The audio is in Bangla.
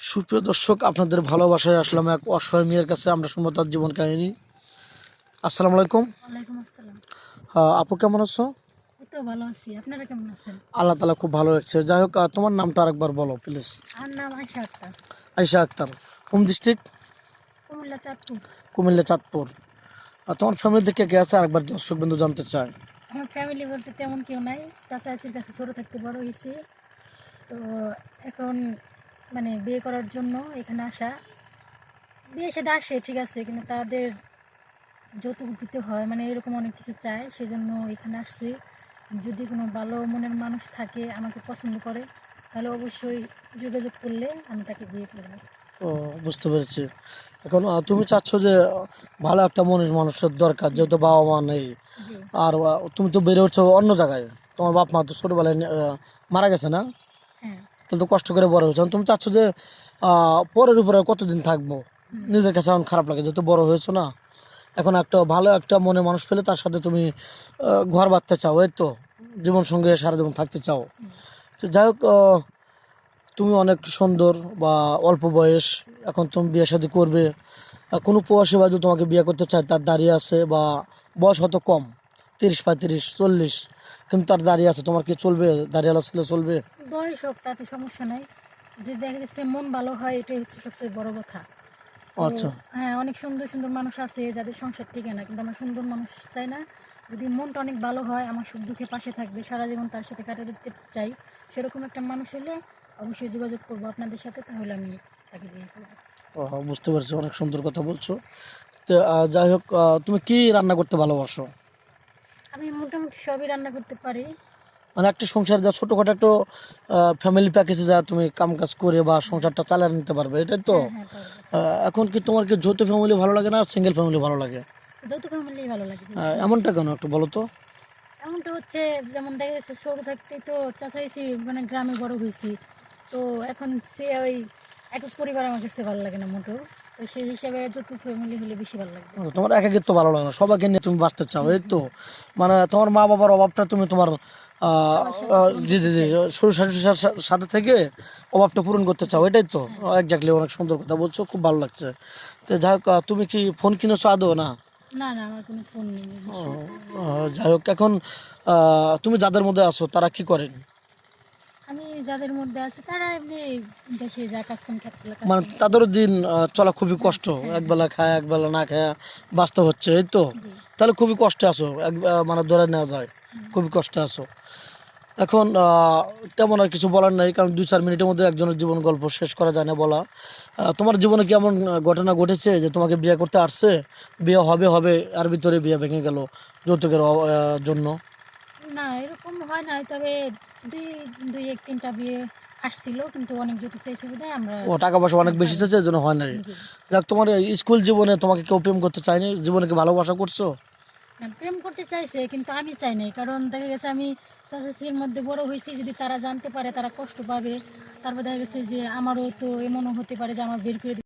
সুপ্রিয় দর্শক, আপনাদের ভালোবাসায় আসলাম এক অসহায় মেয়ের কাছে। আমরা শুনবো তার জীবন কাহিনী। আসসালামু আলাইকুম। ওয়ালাইকুম আসসালাম। আপু কেমন আছো? এই তো ভালো আছি। আপনারা কেমন আছেন? আল্লাহ তালা খুব ভালো লাগছে। যাই হোক, তোমার নামটা আরেকবার বলো প্লিজ। আমার নাম আয়শা আক্তার। আয়শা আক্তার। Home district? কুমিল্লা চাঁদপুর। কুমিল্লা চাঁদপুর। তোমার ফ্যামিলিতে কে কে আছে আরেকবার দর্শক বিন্দু জানতে চায়। আমার ফ্যামিলি বলতে তেমন কেউ নাই। চাচা চাচির কাছে ছোটো থাকতে বড় হয়েছি। তো এখন মানে বিয়ে করার জন্য এখানে আসা। বিয়ে সাথে আসে ঠিক আছে, কিন্তু তাদের যৌতুক দিতে হয়, মানে এরকম অনেক কিছু চায়, সেজন্য এখানে আসছি। যদি কোনো ভালো মনের মানুষ থাকে, আমাকে পছন্দ করে, তাহলে অবশ্যই যোগাযোগ করলে আমি তাকে বিয়ে করবো। ও, বুঝতে পেরেছি। এখন তুমি চাচ্ছ যে ভালো একটা মানুষের দরকার, যেহেতু বাবা মা নেই। জি। আর তুমি তো বেড়ে উঠছো অন্য জায়গায়। তোমার বাপ মা তো ছোটোবেলায় মারা গেছে না? হ্যাঁ। তাহলে তো কষ্ট করে বড় হয়েছো। তুমি চাচ্ছ যে পরের উপরে আর কতদিন থাকবো। নিজের কাছে এখন খারাপ লাগে, যেহেতু বড় হয়েছো না। এখন একটা ভালো একটা মনে মানুষ পেলে তার সাথে তুমি ঘর বাঁধতে চাও, এই তো জীবন সঙ্গে সারা জীবন থাকতে চাও। তো যাই হোক, তুমি অনেক সুন্দর বা অল্প বয়স, এখন তুমি বিয়ে শাদী করবে। কোনো প্রবাসী ভাই যদি তোমাকে বিয়ে করতে চায়, তার দাঁড়িয়ে আছে, বা বয়স হয়তো কম, 30, 35, 40, কিন্তু তার দাঁড়িয়ে আছে, তোমার কি চলবে? দাঁড়িয়েলা ছেলে চলবে? বয়স হোক তাতে সমস্যা নাই, যদি দেখা যাচ্ছে মন ভালো হয়, এটাই হচ্ছে সবচেয়ে বড় কথা। তো আচ্ছা। হ্যাঁ, অনেক সুন্দর সুন্দর মানুষ আছে যাদের সংসার টিকে না, কিন্তু আমার সুন্দর মানুষ চাই না। যদি মনটা অনেক ভালো হয়, আমার সুখ দুঃখে পাশে থাকবে, সারা জীবন তার সাথে কাটিয়ে দিতে চাই, সেরকম একটা মানুষ হলে অবশ্যই যোগাযোগ করবো আপনাদের সাথে, তাহলে আমি তাকে বিয়ে করবো। বুঝতে পারছি, অনেক সুন্দর কথা বলছো। তো যাই হোক, তুমি কি রান্না করতে ভালোবাসো? আমি মোটামুটি সবই রান্না করতে পারি। মানে একটা সংসার যা ছোটোখাটো একটা ফ্যামিলি প্যাকেজে যা তুমি কাম কাজ করে বা সংসারটা চালিয়ে নিতে পারবে, এটাই তো। হ্যাঁ হ্যাঁ, পারবো। এখন কি তোমার কি যৌথ ফ্যামিলি ভালো লাগে না সিঙ্গেল ফ্যামিলি ভালো লাগে? যৌথ ফ্যামিলি ভালো লাগে। এমনটা কেন, একটু বলো তো। এমনটা হচ্ছে, যেমন দেখা যাচ্ছে ছোটো থাকতেই তো চাচাইছি, মানে গ্রামে বড় হয়েছি। তো এখন সে ওই একক পরিবার আমার কাছে ভালো লাগে না মোটেও। তো সেই হিসাবে যৌথ ফ্যামিলি হলে বেশি ভালো লাগবে। তোমার একাকিত্ব ভালো লাগে না, সবাইকে নিয়ে তুমি বাঁচতে চাও, এই তো। মানে তোমার মা বাবার অভাবটা তুমি তোমার সবার সাথে পূরণ জি জি করতে জি, চাই। শ্বশুর শাশুড়ির সাথে থেকে অভাবটা পূরণ করতে চাও, এটাই তো। হ্যাঁ। এক্স্যাক্টলি, অনেক সুন্দর কথা বলছো, খুব ভালো লাগছে। তো যাই হোক, তুমি কি ফোন কিনেছো আদৌ না? না না, আমার কোনো ফোন নেই নিজস্ব। যাই হোক, এখন তুমি যাদের মধ্যে আছো তারা কি করেন? আমি যাদের মধ্যে আছি তারা এমনি দেশে যা কাজ কাম ক্ষেত্রে কাজ মানে কাম করে। তাদেরও দিন চলা খুবই হ্যাঁ কষ্ট, হ্যাঁ হ্যাঁ। একবেলা খায় একবেলা না খায় বাঁচতে হচ্ছে, এই তো। জি। তাহলে খুবই কষ্টে আছো, মানে ধরে নেওয়া যায় হুম। খুবই কষ্টে আছো। এখন তেমন আর কিছু বলার নাই, কারণ 2-4 মিনিটের মধ্যে একজনের জীবন গল্প শেষ করা যায় না বলা। তোমার জীবনে কি এমন ঘটনা ঘটেছে যে তোমাকে বিয়ে করতে আসছে, বিয়ে হবে হবে আর ভিতরে বিয়ে ভেঙে গেল যৌতুকের জন্য? না, এরকম হয় নাই, তবে দুই দুই এক তিনটা বিয়ে আসছিল, কিন্তু অনেক যৌতুক চাইছে বিধায় আমরা ও, টাকা পয়সা অনেক বেশি পারিনি। চাইছে, এই জন্য হয় নাই। জি। যাক, তোমার এই স্কুল জীবনে তোমাকে কেউ প্রেম করতে চায়নি, জীবনে কি ভালোবাসা করছো? হ্যাঁ, প্রেম করতে চাইছে, কিন্তু আমি চাই নাই, কারণ দেখা গেছে আমি চাচাচির মধ্যে বড় হয়েছি, যদি তারা জানতে পারে তারা কষ্ট পাবে। তারপর দেখা গেছে যে আমারও তো এমনও হতে পারে যে আমার বের করে